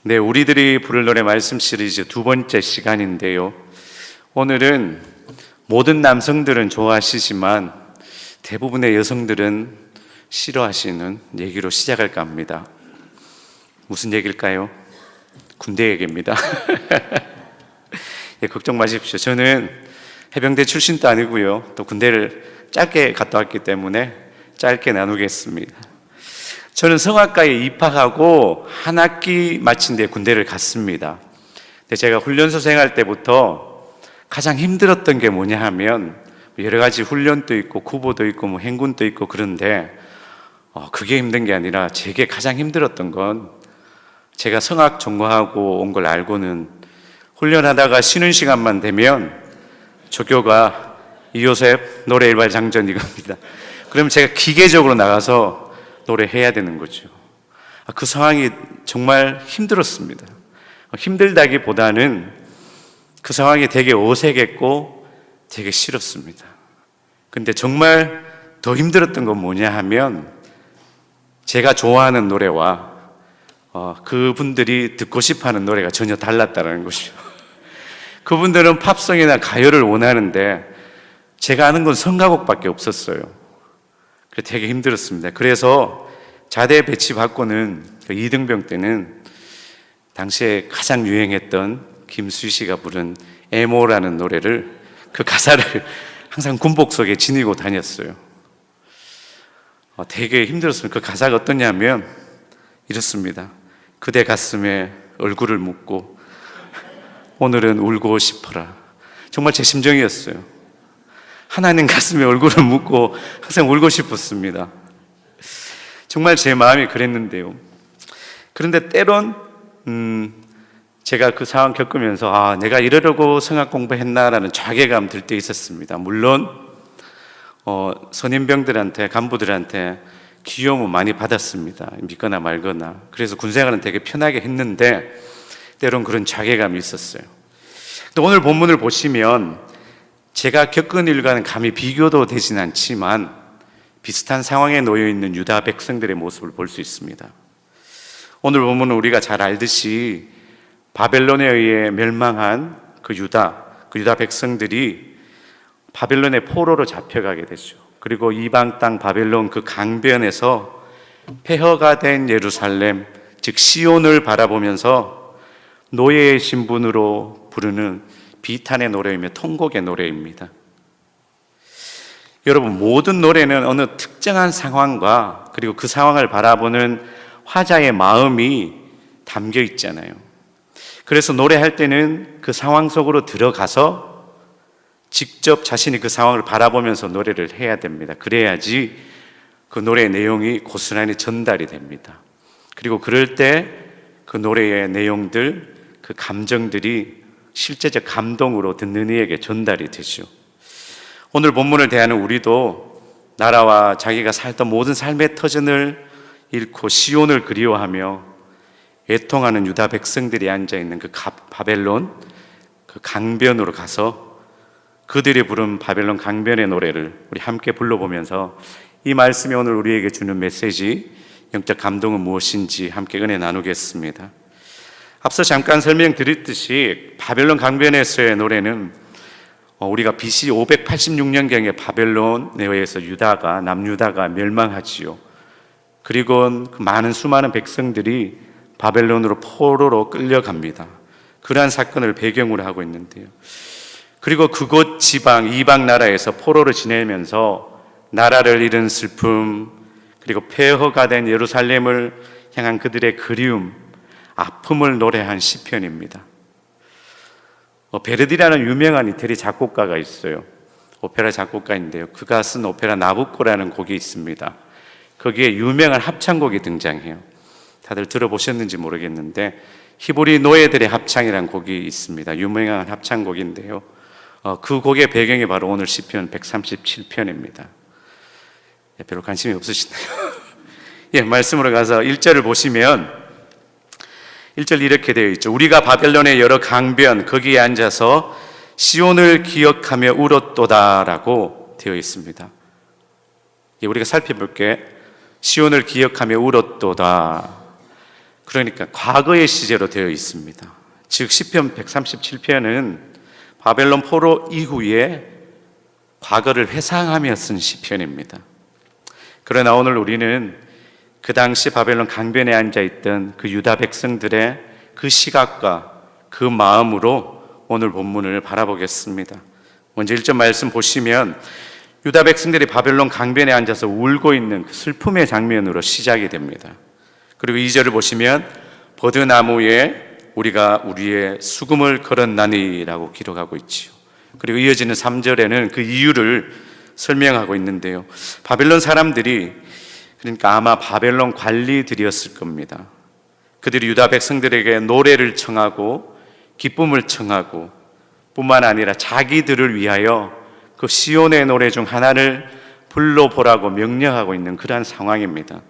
네, 우리들이 부를 노래 말씀 시리즈 두 번째 시간인데요. 오늘은 모든 남성들은 좋아하시지만 대부분의 여성들은 싫어하시는 얘기로 시작할까 합니다. 무슨 얘기일까요? 군대 얘기입니다. 예, 걱정 마십시오. 저는 해병대 출신도 아니고요. 또 군대를 짧게 갔다 왔기 때문에 짧게 나누겠습니다. 저는 성악과에 입학하고 한 학기 마친 뒤에 군대를 갔습니다. 근데 제가 훈련소 생활 때부터 가장 힘들었던 게 뭐냐 하면 여러 가지 훈련도 있고 구보도 있고 행군도 있고 그런데 그게 힘든 게 아니라 제게 가장 힘들었던 건 제가 성악 전공하고 온 걸 알고는 훈련하다가 쉬는 시간만 되면 조교가 이요셉 노래 일발 장전 이겁니다. 그러면 제가 기계적으로 나가서 노래해야 되는 거죠. 그 상황이 정말 힘들었습니다. 힘들다기보다는 그 상황이 되게 어색했고 되게 싫었습니다. 근데 정말 더 힘들었던 건 뭐냐 하면 제가 좋아하는 노래와 그분들이 듣고 싶어하는 노래가 전혀 달랐다는 것이죠. 그분들은 팝송이나 가요를 원하는데 제가 아는 건 성가곡밖에 없었어요. 그래서 되게 힘들었습니다. 그래서 자대 배치 받고는 이등병 때는 당시에 가장 유행했던 김수희 씨가 부른 애모라는 노래를 그 가사를 항상 군복 속에 지니고 다녔어요. 되게 힘들었습니다. 그 가사가 어떠냐면 이렇습니다. 그대 가슴에 얼굴을 묻고 오늘은 울고 싶어라. 정말 제 심정이었어요. 하나님 가슴에 얼굴을 묻고 항상 울고 싶었습니다. 정말 제 마음이 그랬는데요. 그런데 때론 제가 그 상황 겪으면서 내가 이러려고 성악 공부했나라는 자괴감 들 때 있었습니다. 물론 선임병들한테 간부들한테 귀여움은 많이 받았습니다. 믿거나 말거나. 그래서 군생활은 되게 편하게 했는데 때론 그런 자괴감이 있었어요. 또 오늘 본문을 보시면 제가 겪은 일과는 감히 비교도 되진 않지만 비슷한 상황에 놓여 있는 유다 백성들의 모습을 볼 수 있습니다. 오늘 본문은 우리가 잘 알듯이 바벨론에 의해 멸망한 그 유다 백성들이 바벨론의 포로로 잡혀가게 되죠. 그리고 이방 땅 바벨론 그 강변에서 폐허가 된 예루살렘, 즉 시온을 바라보면서 노예의 신분으로 부르는 비탄의 노래이며 통곡의 노래입니다. 여러분, 모든 노래는 어느 특정한 상황과 그리고 그 상황을 바라보는 화자의 마음이 담겨 있잖아요. 그래서 노래할 때는 그 상황 속으로 들어가서 직접 자신이 그 상황을 바라보면서 노래를 해야 됩니다. 그래야지 그 노래의 내용이 고스란히 전달이 됩니다. 그리고 그럴 때 그 노래의 내용들, 그 감정들이 실제적 감동으로 듣는 이에게 전달이 되죠. 오늘 본문을 대하는 우리도 나라와 자기가 살던 모든 삶의 터전을 잃고 시온을 그리워하며 애통하는 유다 백성들이 앉아있는 그 바벨론 그 강변으로 가서 그들이 부른 바벨론 강변의 노래를 우리 함께 불러보면서 이 말씀이 오늘 우리에게 주는 메시지, 영적 감동은 무엇인지 함께 은혜 나누겠습니다. 앞서 잠깐 설명드렸듯이 바벨론 강변에서의 노래는 우리가 BC 586년경에 바벨론에 의해서 남유다가 멸망하지요. 그리고 그 많은 수많은 백성들이 바벨론으로 포로로 끌려갑니다. 그러한 사건을 배경으로 하고 있는데요. 그리고 그곳 지방, 이방 나라에서 포로를 지내면서 나라를 잃은 슬픔, 그리고 폐허가 된 예루살렘을 향한 그들의 그리움, 아픔을 노래한 시편입니다. 베르디라는 유명한 이태리 작곡가가 있어요. 오페라 작곡가인데요. 그가 쓴 오페라 나부코라는 곡이 있습니다. 거기에 유명한 합창곡이 등장해요. 다들 들어보셨는지 모르겠는데 히브리 노예들의 합창이라는 곡이 있습니다. 유명한 합창곡인데요. 그 곡의 배경이 바로 오늘 시편 137편입니다. 별로 관심이 없으시나요? 예, 말씀으로 가서 1절을 보시면 1절 이렇게 되어 있죠. 우리가 바벨론의 여러 강변 거기에 앉아서 시온을 기억하며 울었도다라고 되어 있습니다. 우리가 살펴볼 게 시온을 기억하며 울었도다. 그러니까 과거의 시제로 되어 있습니다. 즉 시편 137편은 바벨론 포로 이후에 과거를 회상하며 쓴 시편입니다. 그러나 오늘 우리는 그 당시 바벨론 강변에 앉아있던 그 유다 백성들의 그 시각과 그 마음으로 오늘 본문을 바라보겠습니다. 먼저 1절 말씀 보시면 유다 백성들이 바벨론 강변에 앉아서 울고 있는 그 슬픔의 장면으로 시작이 됩니다. 그리고 2절을 보시면 버드나무에 우리가 우리의 수금을 걸었나니라고 기록하고 있지요. 그리고 이어지는 3절에는 그 이유를 설명하고 있는데요. 바벨론 사람들이, 그러니까 아마 바벨론 관리들이었을 겁니다. 그들이 유다 백성들에게 노래를 청하고 기쁨을 청하고 뿐만 아니라 자기들을 위하여 그 시온의 노래 중 하나를 불러보라고 명령하고 있는 그러한 상황입니다.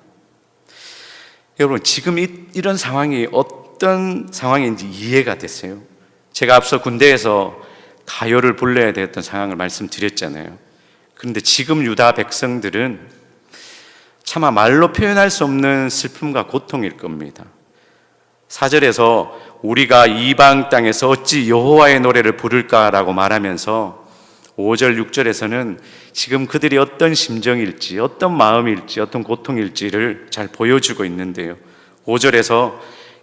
여러분, 지금 이런 상황이 어떤 상황인지 이해가 됐어요? 제가 앞서 군대에서 가요를 불러야 되었던 상황을 말씀드렸잖아요. 그런데 지금 유다 백성들은 차마 말로 표현할 수 없는 슬픔과 고통일 겁니다. 4절에서 우리가 이방 땅에서 어찌 여호와의 노래를 부를까라고 말하면서 5절, 6절에서는 지금 그들이 어떤 심정일지, 어떤 마음일지, 어떤 고통일지를 잘 보여주고 있는데요. 5절에서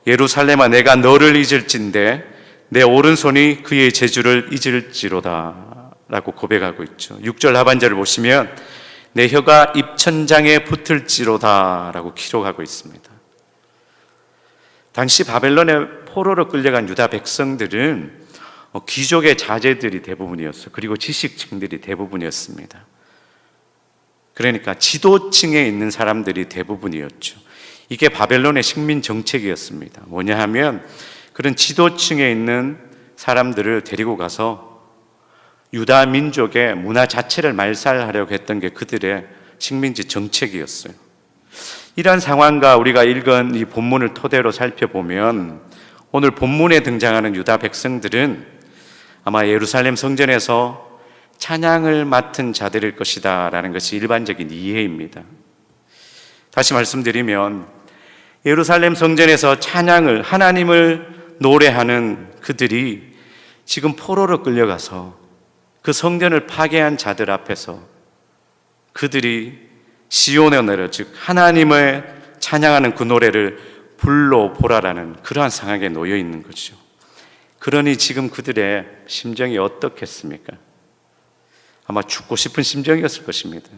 예루살렘아 내가 너를 잊을진대 내 오른손이 그의 재주를 잊을지로다 라고 고백하고 있죠. 6절 하반절을 보시면 내 혀가 입천장에 붙을지로다 라고 기록하고 있습니다. 당시 바벨론의 포로로 끌려간 유다 백성들은 귀족의 자제들이 대부분이었어요. 그리고 지식층들이 대부분이었습니다. 그러니까 지도층에 있는 사람들이 대부분이었죠. 이게 바벨론의 식민 정책이었습니다. 뭐냐 하면 그런 지도층에 있는 사람들을 데리고 가서 유다 민족의 문화 자체를 말살하려고 했던 게 그들의 식민지 정책이었어요. 이러한 상황과 우리가 읽은 이 본문을 토대로 살펴보면 오늘 본문에 등장하는 유다 백성들은 아마 예루살렘 성전에서 찬양을 맡은 자들일 것이다 라는 것이 일반적인 이해입니다. 다시 말씀드리면 예루살렘 성전에서 찬양을, 하나님을 노래하는 그들이 지금 포로로 끌려가서 그 성전을 파괴한 자들 앞에서 그들이 시온의 노래, 즉 하나님을 찬양하는 그 노래를 불러보라라는 그러한 상황에 놓여 있는 거죠. 그러니 지금 그들의 심정이 어떻겠습니까? 아마 죽고 싶은 심정이었을 것입니다.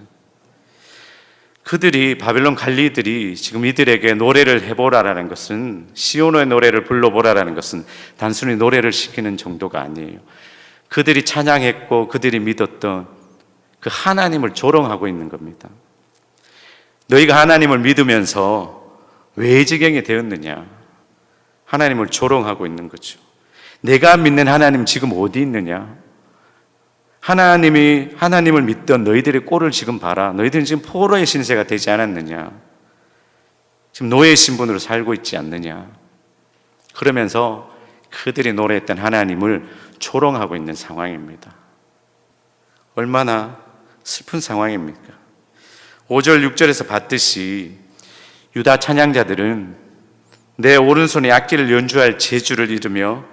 그들이, 바벨론 관리들이 지금 이들에게 노래를 해보라라는 것은, 시온의 노래를 불러보라라는 것은 단순히 노래를 시키는 정도가 아니에요. 그들이 찬양했고 그들이 믿었던 그 하나님을 조롱하고 있는 겁니다. 너희가 하나님을 믿으면서 왜 지경이 되었느냐? 하나님을 조롱하고 있는 거죠. 내가 믿는 하나님 지금 어디 있느냐? 하나님을 믿던 너희들의 꼴을 지금 봐라. 너희들은 지금 포로의 신세가 되지 않았느냐? 지금 노예의 신분으로 살고 있지 않느냐? 그러면서 그들이 노래했던 하나님을 조롱하고 있는 상황입니다. 얼마나 슬픈 상황입니까? 5절, 6절에서 봤듯이 유다 찬양자들은 내 오른손에 악기를 연주할 재주를 잃으며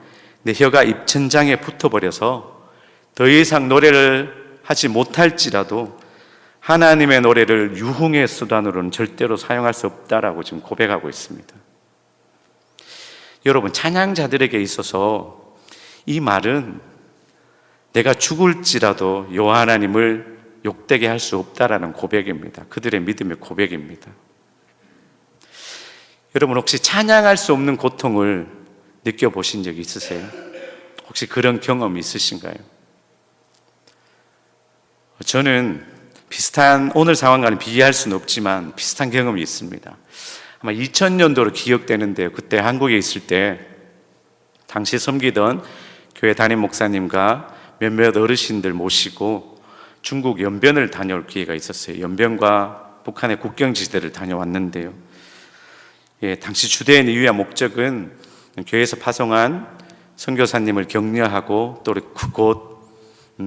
내 혀가 입천장에 붙어버려서 더 이상 노래를 하지 못할지라도 하나님의 노래를 유흥의 수단으로는 절대로 사용할 수 없다라고 지금 고백하고 있습니다. 여러분, 찬양자들에게 있어서 이 말은 내가 죽을지라도 여호와 하나님을 욕되게 할 수 없다라는 고백입니다. 그들의 믿음의 고백입니다. 여러분, 혹시 찬양할 수 없는 고통을 느껴보신 적이 있으세요? 혹시 그런 경험이 있으신가요? 저는 비슷한, 오늘 상황과는 비교할 수는 없지만 비슷한 경험이 있습니다. 아마 2000년도로 기억되는데요. 그때 한국에 있을 때 당시 섬기던 교회 담임 목사님과 몇몇 어르신들 모시고 중국 연변을 다녀올 기회가 있었어요. 연변과 북한의 국경지대를 다녀왔는데요. 당시 주된 이유와 목적은 교회에서 파송한 선교사님을 격려하고 또 그곳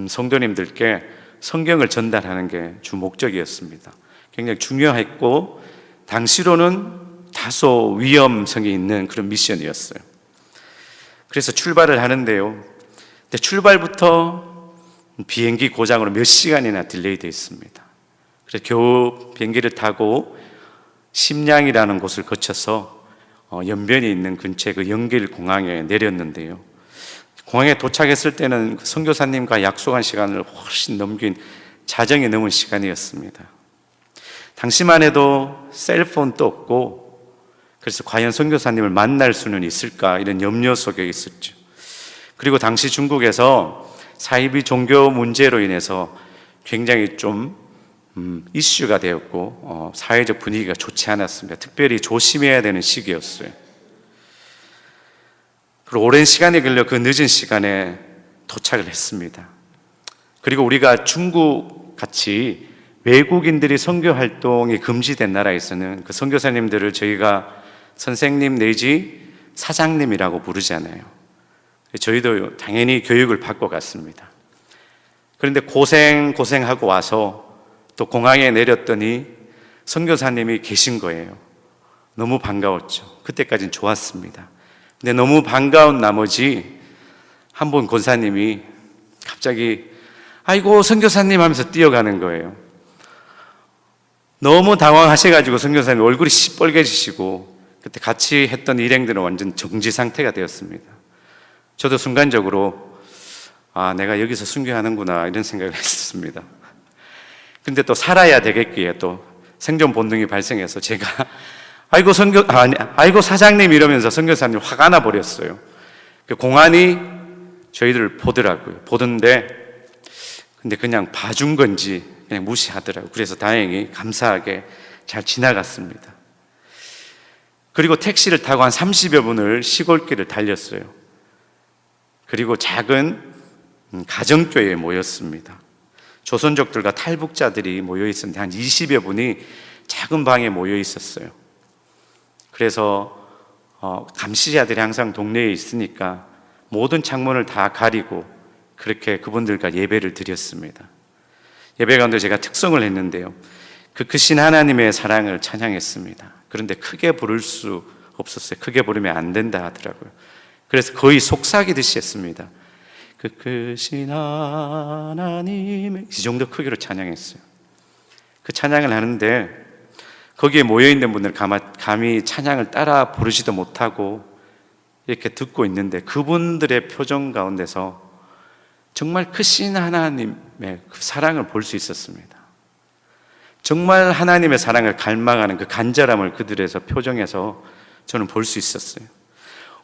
성도님들께 성경을 전달하는 게 주 목적이었습니다. 굉장히 중요했고 당시로는 다소 위험성이 있는 그런 미션이었어요. 그래서 출발을 하는데요. 근데 출발부터 비행기 고장으로 몇 시간이나 딜레이 되어 있습니다. 그래서 겨우 비행기를 타고 심양이라는 곳을 거쳐서 연변이 있는 근처에 그 영길 공항에 내렸는데요. 공항에 도착했을 때는 선교사님과 약속한 시간을 훨씬 넘긴 자정이 넘은 시간이었습니다. 당시만 해도 셀폰도 없고, 그래서 과연 선교사님을 만날 수는 있을까 이런 염려 속에 있었죠. 그리고 당시 중국에서 사이비 종교 문제로 인해서 굉장히 좀 이슈가 되었고 사회적 분위기가 좋지 않았습니다. 특별히 조심해야 되는 시기였어요. 그리고 오랜 시간이 걸려 그 늦은 시간에 도착을 했습니다. 그리고 우리가 중국 같이 외국인들이 선교 활동이 금지된 나라에서는 그 선교사님들을 저희가 선생님 내지 사장님이라고 부르잖아요. 저희도 당연히 교육을 받고 갔습니다. 그런데 고생하고 와서 또 공항에 내렸더니 선교사님이 계신 거예요. 너무 반가웠죠. 그때까지는 좋았습니다. 근데 너무 반가운 나머지 한 분 권사님이 갑자기 아이고 선교사님 하면서 뛰어가는 거예요. 너무 당황하셔가지고 선교사님 얼굴이 시뻘개지시고, 그때 같이 했던 일행들은 완전 정지 상태가 되었습니다. 저도 순간적으로 내가 여기서 순교하는구나 이런 생각을 했습니다. 근데 또 살아야 되겠기에 또 생존 본능이 발생해서 제가 아이고 사장님 이러면서 선교사님 화가 나 버렸어요. 그 공안이 저희들을 보던데 근데 그냥 봐준 건지 그냥 무시하더라고요. 그래서 다행히 감사하게 잘 지나갔습니다. 그리고 택시를 타고 한 30여 분을 시골길을 달렸어요. 그리고 작은 가정교회에 모였습니다. 조선족들과 탈북자들이 모여 있었는데 한 20여 분이 작은 방에 모여 있었어요. 그래서 감시자들이 항상 동네에 있으니까 모든 창문을 다 가리고 그렇게 그분들과 예배를 드렸습니다. 예배 가운데 제가 특성을 했는데요. 그 크신 하나님의 사랑을 찬양했습니다. 그런데 크게 부를 수 없었어요. 크게 부르면 안 된다 하더라고요. 그래서 거의 속삭이듯이 했습니다. 그 크신 하나님의, 이 정도 크기로 찬양했어요. 그 찬양을 하는데 거기에 모여있는 분들 감히 찬양을 따라 부르지도 못하고 이렇게 듣고 있는데 그분들의 표정 가운데서 정말 크신 하나님의 그 사랑을 볼 수 있었습니다. 정말 하나님의 사랑을 갈망하는 그 간절함을 그들에서 표정에서 저는 볼 수 있었어요.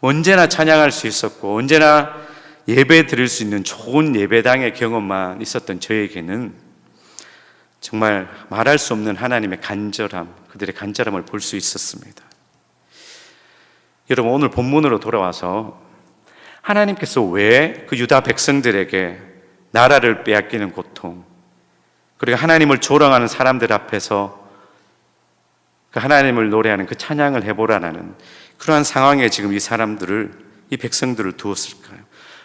언제나 찬양할 수 있었고 언제나 예배 드릴 수 있는 좋은 예배당의 경험만 있었던 저에게는 정말 말할 수 없는 하나님의 간절함, 그들의 간절함을 볼 수 있었습니다. 여러분, 오늘 본문으로 돌아와서 하나님께서 왜 그 유다 백성들에게 나라를 빼앗기는 고통, 그리고 하나님을 조롱하는 사람들 앞에서 그 하나님을 노래하는 그 찬양을 해보라는 그러한 상황에 지금 이 백성들을 두었을까요?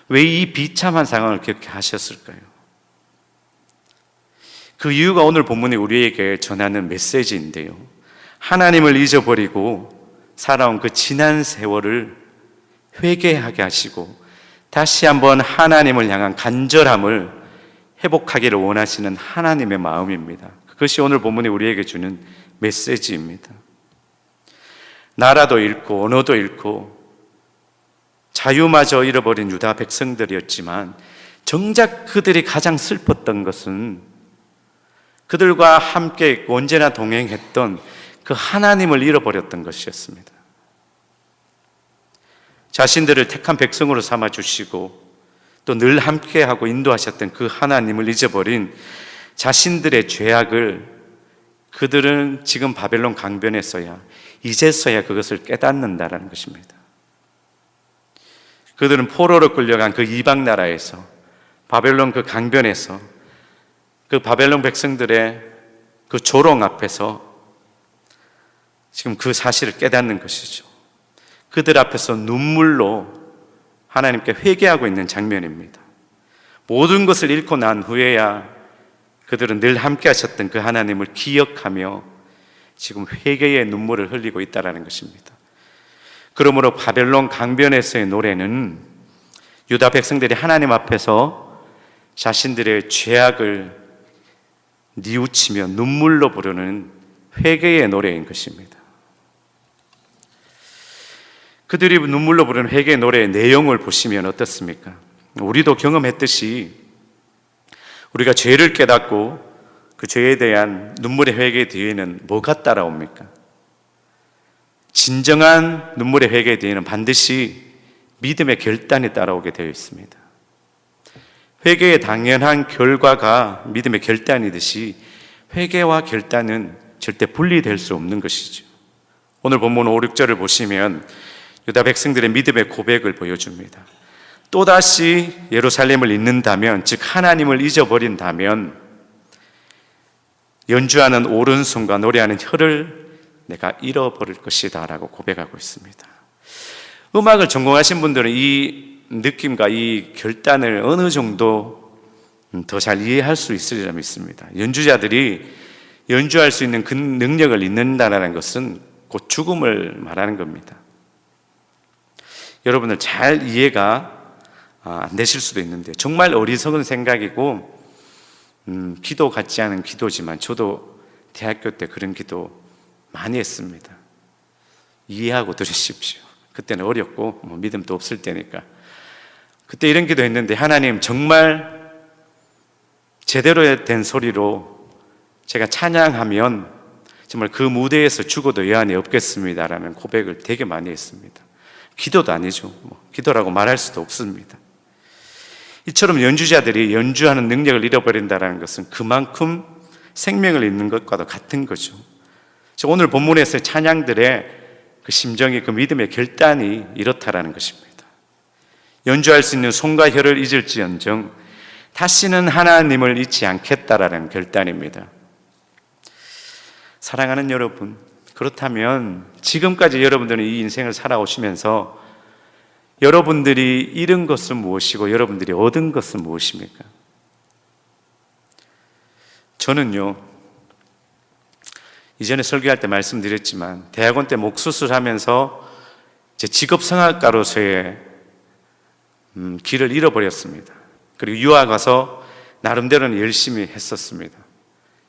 왜 이 비참한 상황을 그렇게 하셨을까요? 그 이유가 오늘 본문이 우리에게 전하는 메시지인데요. 하나님을 잊어버리고 살아온 그 지난 세월을 회개하게 하시고 다시 한번 하나님을 향한 간절함을 회복하기를 원하시는 하나님의 마음입니다. 그것이 오늘 본문이 우리에게 주는 메시지입니다. 나라도 잃고 언어도 잃고 자유마저 잃어버린 유다 백성들이었지만 정작 그들이 가장 슬펐던 것은 그들과 함께 있고 언제나 동행했던 그 하나님을 잃어버렸던 것이었습니다. 자신들을 택한 백성으로 삼아주시고 또 늘 함께하고 인도하셨던 그 하나님을 잊어버린 자신들의 죄악을 그들은 지금 바벨론 강변에서야 이제서야 그것을 깨닫는다라는 것입니다. 그들은 포로로 끌려간 그 이방 나라에서 바벨론 그 강변에서 그 바벨론 백성들의 그 조롱 앞에서 지금 그 사실을 깨닫는 것이죠. 그들 앞에서 눈물로 하나님께 회개하고 있는 장면입니다. 모든 것을 잃고 난 후에야 그들은 늘 함께 하셨던 그 하나님을 기억하며 지금 회개의 눈물을 흘리고 있다는 것입니다. 그러므로 바벨론 강변에서의 노래는 유다 백성들이 하나님 앞에서 자신들의 죄악을 뉘우치며 눈물로 부르는 회개의 노래인 것입니다. 그들이 눈물로 부르는 회개의 노래의 내용을 보시면 어떻습니까? 우리도 경험했듯이 우리가 죄를 깨닫고 그 죄에 대한 눈물의 회개 뒤에는 뭐가 따라옵니까? 진정한 눈물의 회개 뒤에는 반드시 믿음의 결단이 따라오게 되어 있습니다. 회개의 당연한 결과가 믿음의 결단이듯이 회개와 결단은 절대 분리될 수 없는 것이죠. 오늘 본문 5, 6절을 보시면 유다 백성들의 믿음의 고백을 보여줍니다. 또다시 예루살렘을 잊는다면, 즉 하나님을 잊어버린다면 연주하는 오른손과 노래하는 혀를 내가 잃어버릴 것이다 라고 고백하고 있습니다. 음악을 전공하신 분들은 이 느낌과 이 결단을 어느 정도 더 잘 이해할 수 있으리라 믿습니다. 연주자들이 연주할 수 있는 그 능력을 잃는다는 것은 곧 죽음을 말하는 겁니다. 여러분들 잘 이해가 안 되실 수도 있는데 정말 어리석은 생각이고 기도 같지 않은 기도지만 저도 대학교 때 그런 기도 많이 했습니다. 이해하고 들으십시오. 그때는 어렸고 믿음도 없을 때니까. 그때 이런 기도 했는데, 하나님 정말 제대로 된 소리로 제가 찬양하면 정말 그 무대에서 죽어도 여한이 없겠습니다 라는 고백을 되게 많이 했습니다. 기도도 아니죠. 기도라고 말할 수도 없습니다. 이처럼 연주자들이 연주하는 능력을 잃어버린다는 것은 그만큼 생명을 잃는 것과도 같은 거죠. 오늘 본문에서의 찬양들의 그 심정이, 그 믿음의 결단이 이렇다라는 것입니다. 연주할 수 있는 손과 혀를 잊을지언정 다시는 하나님을 잊지 않겠다라는 결단입니다. 사랑하는 여러분, 그렇다면 지금까지 여러분들은 이 인생을 살아오시면서 여러분들이 잃은 것은 무엇이고 여러분들이 얻은 것은 무엇입니까? 저는요, 이전에 설교할 때 말씀드렸지만 대학원 때 목 수술하면서 제 직업 성악가로서의 길을 잃어버렸습니다. 그리고 유학 가서 나름대로는 열심히 했었습니다.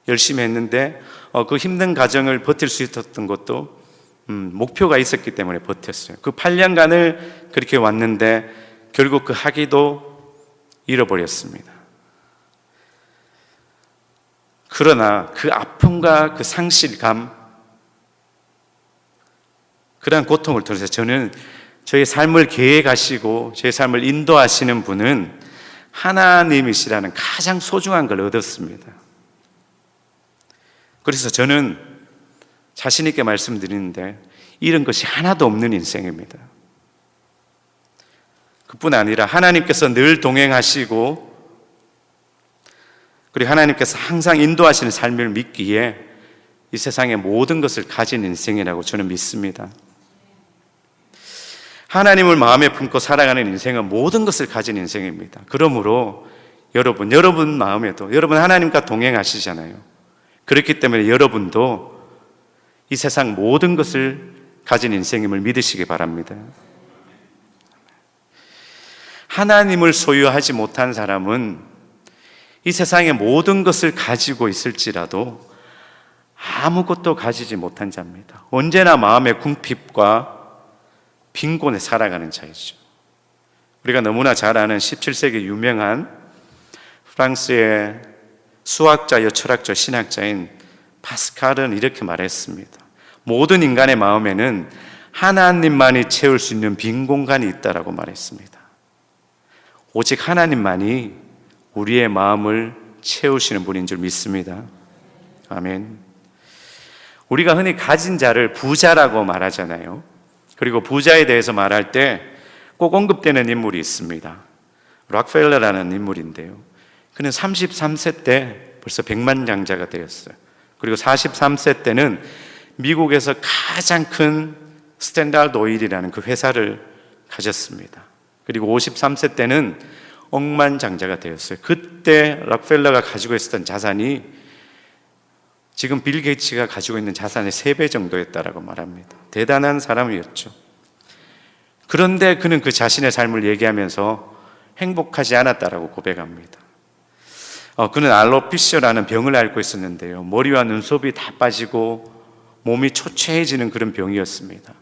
열심히 했는데 그 힘든 과정을 버틸 수 있었던 것도 목표가 있었기 때문에 버텼어요. 그 8년간을 그렇게 왔는데 결국 그 학위도 잃어버렸습니다. 그러나 그 아픔과 그 상실감, 그러한 고통을 통해서 저는 저의 삶을 계획하시고 저의 삶을 인도하시는 분은 하나님이시라는 가장 소중한 걸 얻었습니다. 그래서 저는 자신 있게 말씀드리는데 이런 것이 하나도 없는 인생입니다. 그뿐 아니라 하나님께서 늘 동행하시고 그리고 하나님께서 항상 인도하시는 삶을 믿기에 이 세상의 모든 것을 가진 인생이라고 저는 믿습니다. 하나님을 마음에 품고 살아가는 인생은 모든 것을 가진 인생입니다. 그러므로 여러분 마음에도, 여러분 하나님과 동행하시잖아요. 그렇기 때문에 여러분도 이 세상 모든 것을 가진 인생임을 믿으시기 바랍니다. 하나님을 소유하지 못한 사람은 이 세상의 모든 것을 가지고 있을지라도 아무것도 가지지 못한 자입니다. 언제나 마음의 궁핍과 빈곤에 살아가는 자이죠. 우리가 너무나 잘 아는 17세기 유명한 프랑스의 수학자여 철학자 신학자인 파스칼은 이렇게 말했습니다. 모든 인간의 마음에는 하나님만이 채울 수 있는 빈 공간이 있다라고 말했습니다. 오직 하나님만이 우리의 마음을 채우시는 분인 줄 믿습니다. 아멘. 우리가 흔히 가진 자를 부자라고 말하잖아요. 그리고 부자에 대해서 말할 때 꼭 언급되는 인물이 있습니다. 록펠러라는 인물인데요. 그는 33세 때 벌써 백만장자가 되었어요. 그리고 43세 때는 미국에서 가장 큰 스탠다드 오일이라는 그 회사를 가졌습니다. 그리고 53세 때는 억만장자가 되었어요. 그때 록펠러가 가지고 있었던 자산이 지금 빌 게이츠가 가지고 있는 자산의 3배 정도였다라고 말합니다. 대단한 사람이었죠. 그런데 그는 그 자신의 삶을 얘기하면서 행복하지 않았다라고 고백합니다. 그는 알로피시아라는 병을 앓고 있었는데요, 머리와 눈썹이 다 빠지고 몸이 초췌해지는 그런 병이었습니다.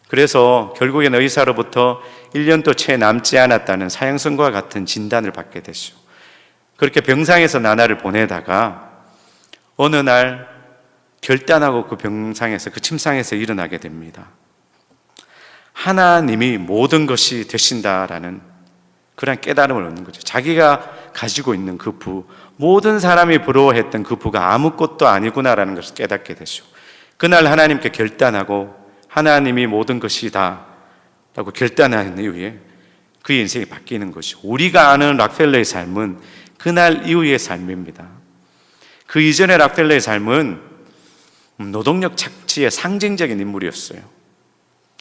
그래서 결국엔 의사로부터 1년도 채 남지 않았다는 사형선고와 같은 진단을 받게 되죠. 그렇게 병상에서 나날을 보내다가 어느 날 결단하고 그 병상에서, 그 침상에서 일어나게 됩니다. 하나님이 모든 것이 되신다라는 그런 깨달음을 얻는 거죠. 자기가 가지고 있는 그 부, 모든 사람이 부러워했던 그 부가 아무것도 아니구나라는 것을 깨닫게 되죠. 그날 하나님께 결단하고 하나님이 모든 것이다 라고 결단한 이후에 그의 인생이 바뀌는 것이죠. 우리가 아는 락펠러의 삶은 그날 이후의 삶입니다. 그 이전의 락펠러의 삶은 노동력 착취의 상징적인 인물이었어요.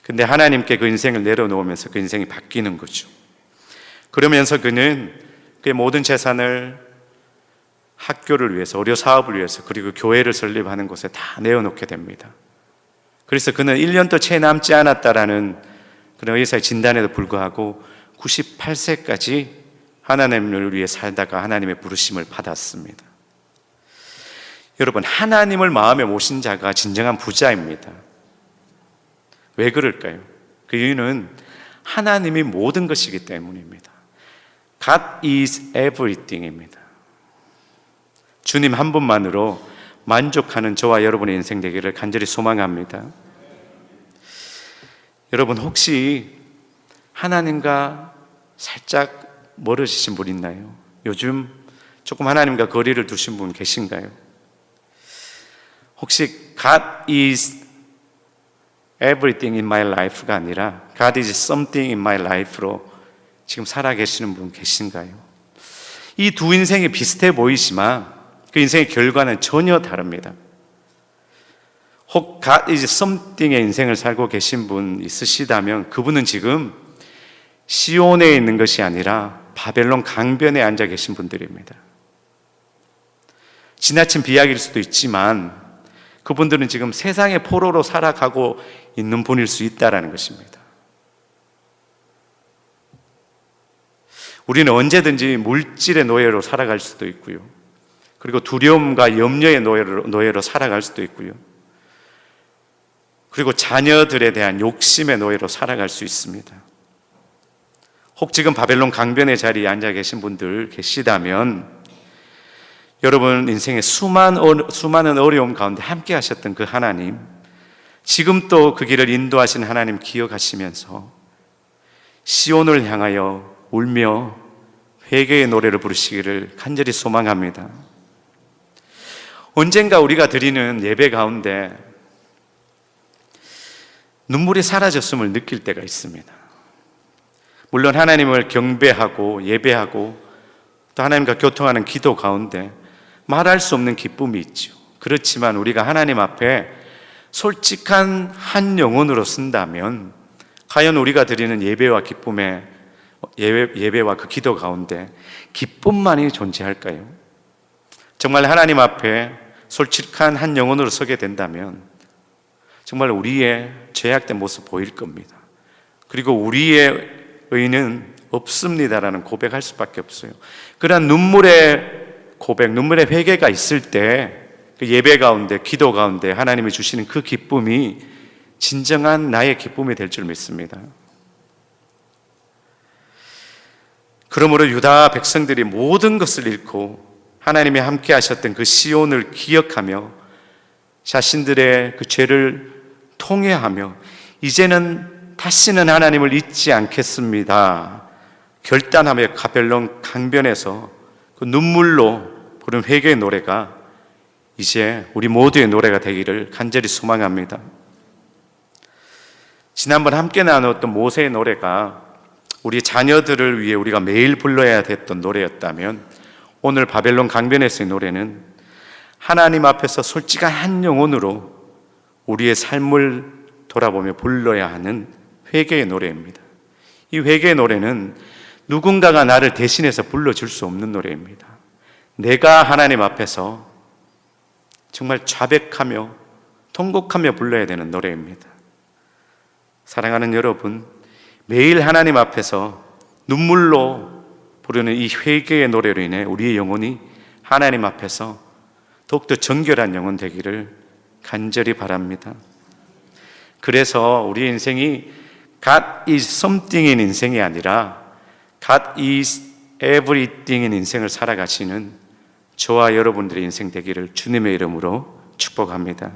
근데 하나님께 그 인생을 내려놓으면서 그 인생이 바뀌는 거죠. 그러면서 그는 그의 모든 재산을 학교를 위해서, 의료 사업을 위해서, 그리고 교회를 설립하는 곳에 다 내어놓게 됩니다. 그래서 그는 1년도 채 남지 않았다라는 그런 의사의 진단에도 불구하고 98세까지 하나님을 위해 살다가 하나님의 부르심을 받았습니다. 여러분, 하나님을 마음에 모신 자가 진정한 부자입니다. 왜 그럴까요? 그 이유는 하나님이 모든 것이기 때문입니다. God is everything입니다. 주님 한 분만으로 만족하는 저와 여러분의 인생 되기를 간절히 소망합니다. 여러분, 혹시 하나님과 살짝 멀어지신 분 있나요? 요즘 조금 하나님과 거리를 두신 분 계신가요? 혹시 God is everything in my life가 아니라 God is something in my life로 지금 살아계시는 분 계신가요? 이 두 인생이 비슷해 보이지만 그 인생의 결과는 전혀 다릅니다. 혹 God is something의 인생을 살고 계신 분 있으시다면 그분은 지금 시온에 있는 것이 아니라 바벨론 강변에 앉아 계신 분들입니다. 지나친 비약일 수도 있지만 그분들은 지금 세상의 포로로 살아가고 있는 분일 수 있다는 것입니다. 우리는 언제든지 물질의 노예로 살아갈 수도 있고요, 그리고 두려움과 염려의 노예로 살아갈 수도 있고요, 그리고 자녀들에 대한 욕심의 노예로 살아갈 수 있습니다. 혹 지금 바벨론 강변의 자리에 앉아 계신 분들 계시다면 여러분 인생의 수많은 어려움 가운데 함께 하셨던 그 하나님, 지금 또 그 길을 인도하신 하나님 기억하시면서 시온을 향하여 울며 회개의 노래를 부르시기를 간절히 소망합니다. 언젠가 우리가 드리는 예배 가운데 눈물이 사라졌음을 느낄 때가 있습니다. 물론 하나님을 경배하고 예배하고 또 하나님과 교통하는 기도 가운데 말할 수 없는 기쁨이 있죠. 그렇지만 우리가 하나님 앞에 솔직한 한 영혼으로 쓴다면 과연 우리가 드리는 예배와 기쁨의 예배와 그 기도 가운데 기쁨만이 존재할까요? 정말 하나님 앞에 솔직한 한 영혼으로 서게 된다면 정말 우리의 죄악된 모습 보일 겁니다. 그리고 우리의 의는 없습니다라는 고백할 수밖에 없어요. 그러한 눈물의 고백, 눈물의 회개가 있을 때 그 예배 가운데, 기도 가운데 하나님이 주시는 그 기쁨이 진정한 나의 기쁨이 될 줄 믿습니다. 그러므로 유다 백성들이 모든 것을 잃고 하나님이 함께 하셨던 그 시온을 기억하며 자신들의 그 죄를 통회하며 이제는 다시는 하나님을 잊지 않겠습니다 결단하며 바벨론 강변에서 그 눈물로 부른 회개의 노래가 이제 우리 모두의 노래가 되기를 간절히 소망합니다. 지난번 함께 나누었던 모세의 노래가 우리 자녀들을 위해 우리가 매일 불러야 됐던 노래였다면 오늘 바벨론 강변에서의 노래는 하나님 앞에서 솔직한 한 영혼으로 우리의 삶을 돌아보며 불러야 하는 회개의 노래입니다. 이 회개의 노래는 누군가가 나를 대신해서 불러줄 수 없는 노래입니다. 내가 하나님 앞에서 정말 자백하며 통곡하며 불러야 되는 노래입니다. 사랑하는 여러분, 매일 하나님 앞에서 눈물로 부르는 이 회개의 노래로 인해 우리의 영혼이 하나님 앞에서 더욱더 정결한 영혼 되기를 간절히 바랍니다. 그래서 우리 인생이 God is something인 인생이 아니라 God is everything인 인생을 살아가시는 저와 여러분들의 인생 되기를 주님의 이름으로 축복합니다.